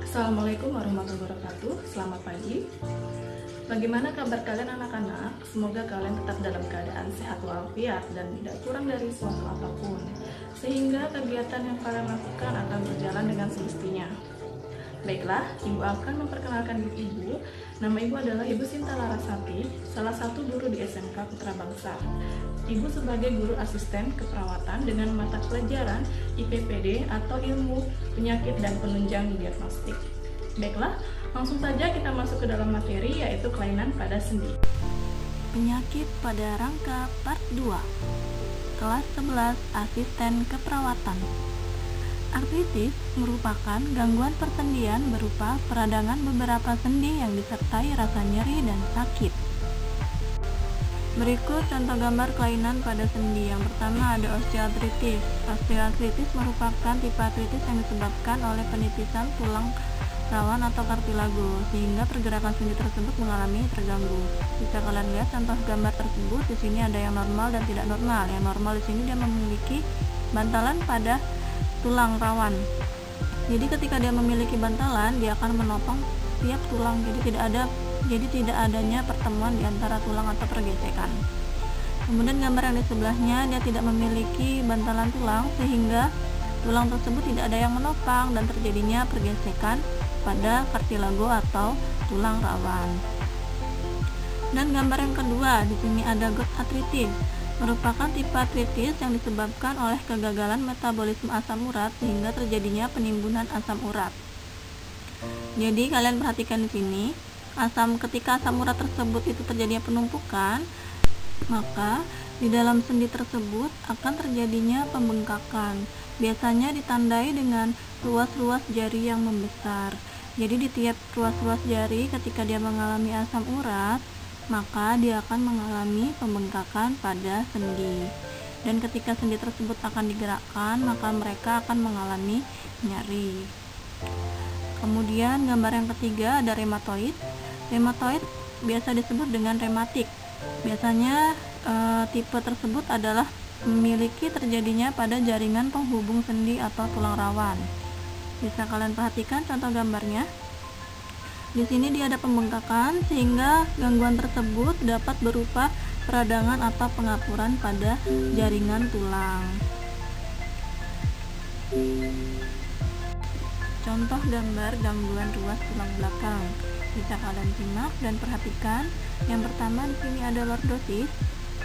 Assalamualaikum warahmatullahi wabarakatuh. Selamat pagi. Bagaimana kabar kalian anak-anak? Semoga kalian tetap dalam keadaan sehat walafiat dan tidak kurang dari suatu apapun, sehingga kegiatan yang kalian lakukan akan berjalan dengan semestinya. Baiklah, Ibu akan memperkenalkan Ibu. Nama Ibu adalah Ibu Sinta Larasati, salah satu guru di SMK Putra Bangsa. Ibu sebagai guru asisten keperawatan dengan mata pelajaran IPPD atau Ilmu Penyakit dan Penunjang Diagnostik. Baiklah, langsung saja kita masuk ke dalam materi, yaitu kelainan pada sendi. Penyakit pada rangka part 2. Kelas 11 Asisten Keperawatan. Artritis merupakan gangguan persendian berupa peradangan beberapa sendi yang disertai rasa nyeri dan sakit. Berikut contoh gambar kelainan pada sendi. Yang pertama ada osteoartritis. Osteoartritis merupakan tipe artritis yang disebabkan oleh penipisan tulang rawan atau kartilago, sehingga pergerakan sendi tersebut mengalami terganggu. Bisa kalian lihat contoh gambar tersebut. Di sini ada yang normal dan tidak normal. Yang normal di sini dia memiliki bantalan pada tulang rawan. Jadi ketika dia memiliki bantalan, dia akan menopang tiap tulang. Jadi tidak adanya pertemuan di antara tulang atau pergesekan. Kemudian gambar yang di sebelahnya, dia tidak memiliki bantalan tulang, sehingga tulang tersebut tidak ada yang menopang dan terjadinya pergesekan pada kartilago atau tulang rawan. Dan gambar yang kedua, di sini ada gout arthritis. Merupakan tipe artritis yang disebabkan oleh kegagalan metabolisme asam urat sehingga terjadinya penimbunan asam urat. Jadi kalian perhatikan di sini, ketika asam urat tersebut itu terjadinya penumpukan, maka di dalam sendi tersebut akan terjadinya pembengkakan. Biasanya ditandai dengan ruas-ruas jari yang membesar. Jadi di tiap ruas-ruas jari ketika dia mengalami asam urat, maka dia akan mengalami pembengkakan pada sendi. Dan ketika sendi tersebut akan digerakkan, maka mereka akan mengalami nyeri. Kemudian gambar yang ketiga ada rheumatoid. Rheumatoid biasa disebut dengan rematik. Biasanya tipe tersebut adalah memiliki terjadinya pada jaringan penghubung sendi atau tulang rawan. Bisa kalian perhatikan contoh gambarnya. Di sini dia ada pembengkakan sehingga gangguan tersebut dapat berupa peradangan atau pengapuran pada jaringan tulang. Contoh gambar gangguan ruas tulang belakang. Bisa kalian simak dan perhatikan. Yang pertama di sini ada lordosis.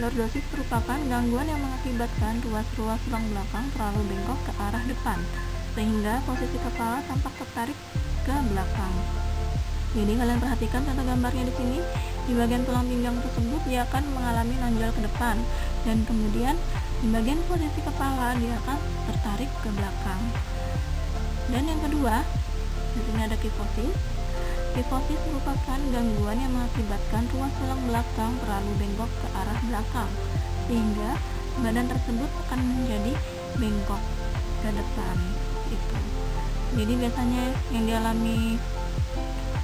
Lordosis merupakan gangguan yang mengakibatkan ruas-ruas tulang belakang terlalu bengkok ke arah depan, sehingga posisi kepala tampak tertarik ke belakang. Jadi kalian perhatikan contoh gambarnya di sini. Di bagian tulang pinggang tersebut dia akan mengalami nonjol ke depan, dan kemudian di bagian posisi kepala dia akan tertarik ke belakang. Dan yang kedua, di sini ada kifosis. Kifosis merupakan gangguan yang mengakibatkan ruas tulang belakang terlalu bengkok ke arah belakang, sehingga badan tersebut akan menjadi bengkok ke depan. Jadi biasanya yang dialami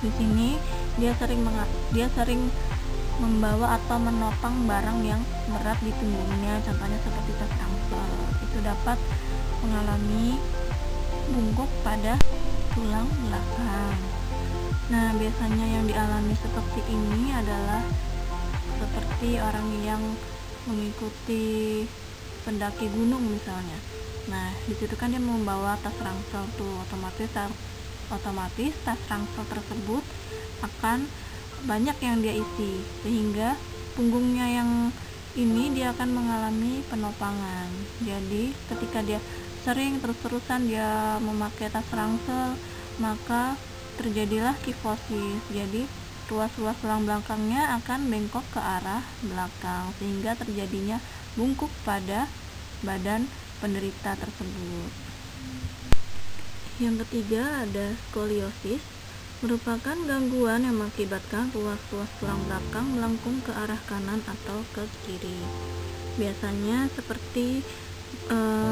di sini dia sering membawa atau menopang barang yang berat di punggungnya, contohnya seperti tas ransel. Itu dapat mengalami bungkuk pada tulang belakang. Nah, biasanya yang dialami seperti ini adalah seperti orang yang mengikuti pendaki gunung misalnya. Nah, disitu kan dia membawa tas ransel tuh, otomatis tas ransel tersebut akan banyak yang dia isi, sehingga punggungnya yang ini dia akan mengalami penopangan. Jadi ketika dia sering terus-terusan dia memakai tas ransel, maka terjadilah kifosis. Jadi ruas-ruas tulang belakangnya akan bengkok ke arah belakang, sehingga terjadinya bungkuk pada badan penderita tersebut. Yang ketiga ada skoliosis. Merupakan gangguan yang mengakibatkan ruas-ruas tulang belakang melengkung ke arah kanan atau ke kiri. Biasanya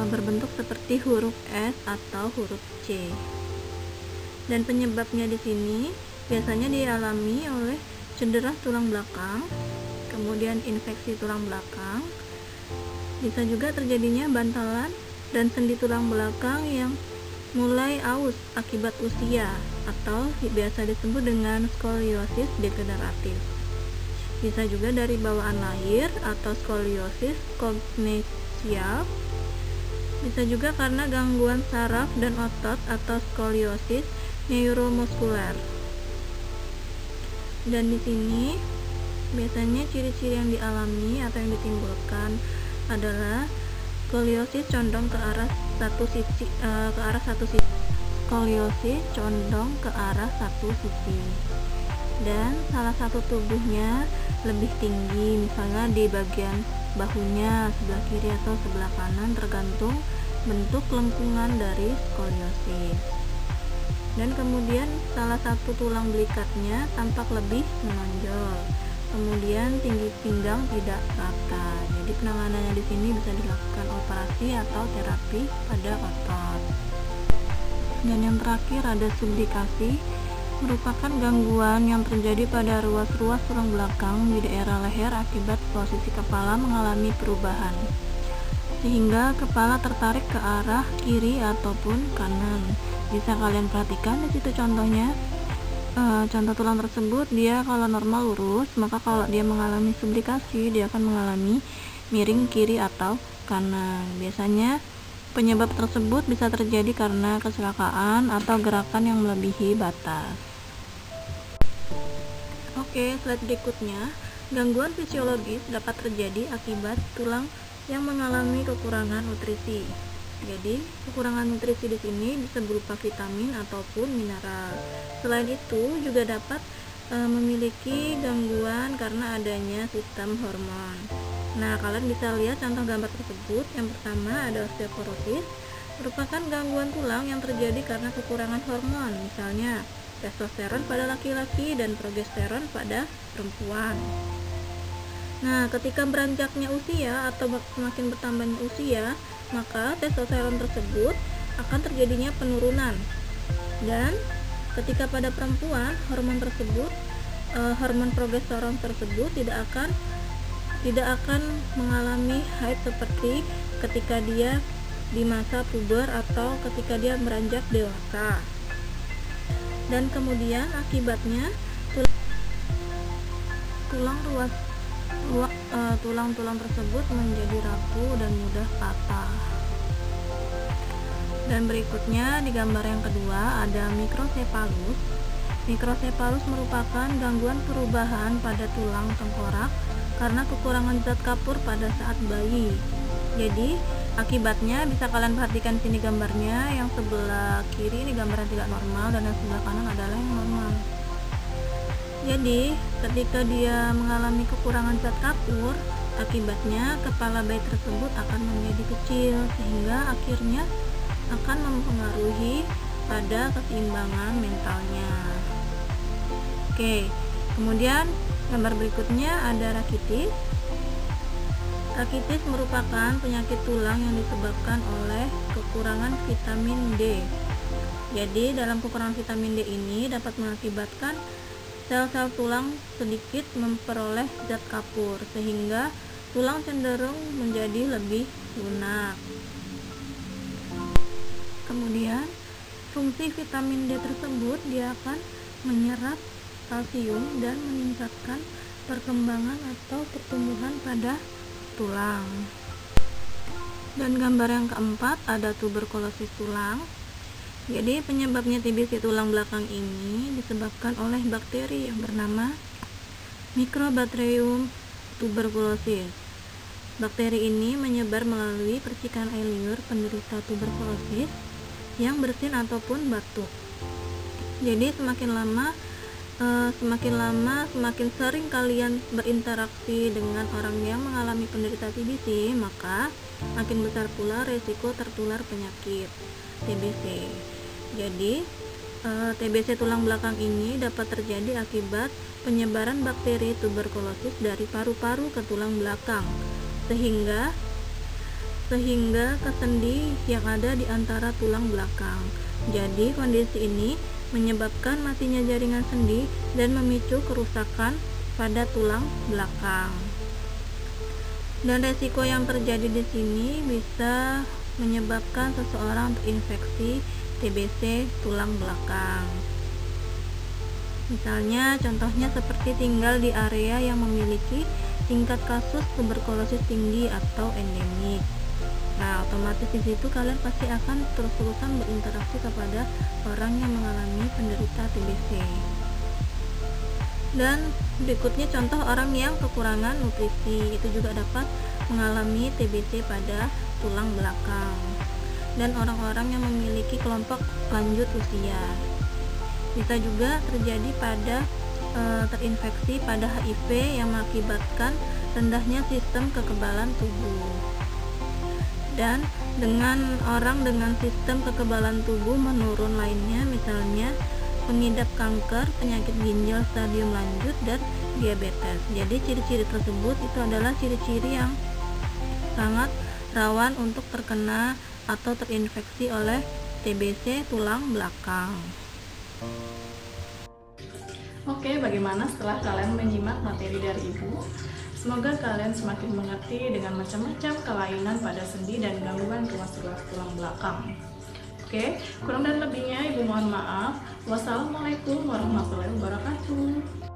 berbentuk seperti huruf S atau huruf C. Dan penyebabnya di sini biasanya dialami oleh cedera tulang belakang, kemudian infeksi tulang belakang. Bisa juga terjadinya bantalan dan sendi tulang belakang yang mulai aus akibat usia atau biasa disebut dengan skoliosis degeneratif. Bisa juga dari bawaan lahir atau skoliosis kognisial. Bisa juga karena gangguan saraf dan otot atau skoliosis neuromuskuler. Dan di sini biasanya ciri-ciri yang dialami atau yang ditimbulkan adalah skoliosis condong ke arah satu sisi, Skoliosis condong ke arah satu sisi. Dan salah satu tubuhnya lebih tinggi, misalnya di bagian bahunya sebelah kiri atau sebelah kanan, tergantung bentuk lengkungan dari skoliosis. Dan kemudian salah satu tulang belikatnya tampak lebih menonjol. Kemudian tinggi pinggang tidak rata. Jadi penanganannya di sini bisa dilakukan operasi atau terapi pada otot. Dan yang terakhir ada subdikasi, merupakan gangguan yang terjadi pada ruas-ruas tulang belakang di daerah leher akibat posisi kepala mengalami perubahan, sehingga kepala tertarik ke arah kiri ataupun kanan. Bisa kalian perhatikan di situ contohnya. Contoh tulang tersebut, dia kalau normal lurus, maka kalau dia mengalami subdikasi, dia akan mengalami miring kiri atau kanan. Biasanya penyebab tersebut bisa terjadi karena kecelakaan atau gerakan yang melebihi batas. Oke, slide berikutnya. Gangguan fisiologis dapat terjadi akibat tulang yang mengalami kekurangan nutrisi. Jadi, kekurangan nutrisi di sini bisa berupa vitamin ataupun mineral. Selain itu, juga dapat memiliki gangguan karena adanya sistem hormon. Nah, kalian bisa lihat contoh gambar tersebut. Yang pertama ada osteoporosis, merupakan gangguan tulang yang terjadi karena kekurangan hormon, misalnya testosteron pada laki-laki dan progesteron pada perempuan. Nah, ketika beranjaknya usia atau semakin bertambahnya usia, maka testosteron tersebut akan terjadinya penurunan. Dan ketika pada perempuan, hormon progesteron tersebut tidak akan mengalami haid seperti ketika dia di masa puber atau ketika dia beranjak dewasa. Dan kemudian akibatnya tulang-tulang tersebut menjadi rapuh dan mudah patah. Dan berikutnya di gambar yang kedua ada mikrosefalus. Mikrosefalus merupakan gangguan perubahan pada tulang tengkorak karena kekurangan zat kapur pada saat bayi. Jadi akibatnya bisa kalian perhatikan sini gambarnya, yang sebelah kiri ini gambar yang tidak normal dan yang sebelah kanan adalah yang normal. Jadi ketika dia mengalami kekurangan zat kapur, akibatnya kepala bayi tersebut akan menjadi kecil sehingga akhirnya akan mempengaruhi pada keseimbangan mentalnya. Oke, kemudian gambar berikutnya ada rakitis. Rakitis merupakan penyakit tulang yang disebabkan oleh kekurangan vitamin D. Jadi dalam kekurangan vitamin D ini dapat mengakibatkan sel-sel tulang sedikit memperoleh zat kapur sehingga tulang cenderung menjadi lebih lunak. Kemudian fungsi vitamin D tersebut dia akan menyerap kalsium dan meningkatkan perkembangan atau pertumbuhan pada tulang. Dan gambar yang keempat ada tuberkulosis tulang. Jadi penyebabnya TBC tulang belakang ini disebabkan oleh bakteri yang bernama Mycobacterium tuberculosis. Bakteri ini menyebar melalui percikan air liur penderita tuberkulosis yang bersin ataupun batuk. Jadi semakin semakin sering kalian berinteraksi dengan orang yang mengalami penderita TBC, maka makin besar pula resiko tertular penyakit TBC. Jadi TBC tulang belakang ini dapat terjadi akibat penyebaran bakteri tuberkulosis dari paru-paru ke tulang belakang sehingga ke sendi yang ada di antara tulang belakang. Jadi kondisi ini menyebabkan matinya jaringan sendi dan memicu kerusakan pada tulang belakang. Dan resiko yang terjadi di sini bisa menyebabkan seseorang terinfeksi TBC tulang belakang. Misalnya, contohnya seperti tinggal di area yang memiliki tingkat kasus tuberkulosis tinggi atau endemik. Nah, otomatis di situ kalian pasti akan terus-terusan berinteraksi kepada orang yang mengalami penderita TBC. Dan berikutnya contoh orang yang kekurangan nutrisi, itu juga dapat mengalami TBC pada tulang belakang. Dan orang-orang yang memiliki kelompok lanjut usia. Bisa juga terjadi pada terinfeksi pada HIV yang mengakibatkan rendahnya sistem kekebalan tubuh. Dan dengan orang dengan sistem kekebalan tubuh menurun lainnya, misalnya pengidap kanker, penyakit ginjal stadium lanjut, dan diabetes. Jadi ciri-ciri tersebut itu adalah ciri-ciri yang sangat rawan untuk terkena atau terinfeksi oleh TBC tulang belakang. Oke, bagaimana setelah kalian menyimak materi dari Ibu? Semoga kalian semakin mengerti dengan macam-macam kelainan pada sendi dan gangguan ruas-ruas tulang belakang. Oke, kurang dan lebihnya Ibu mohon maaf. Wassalamualaikum warahmatullahi wabarakatuh.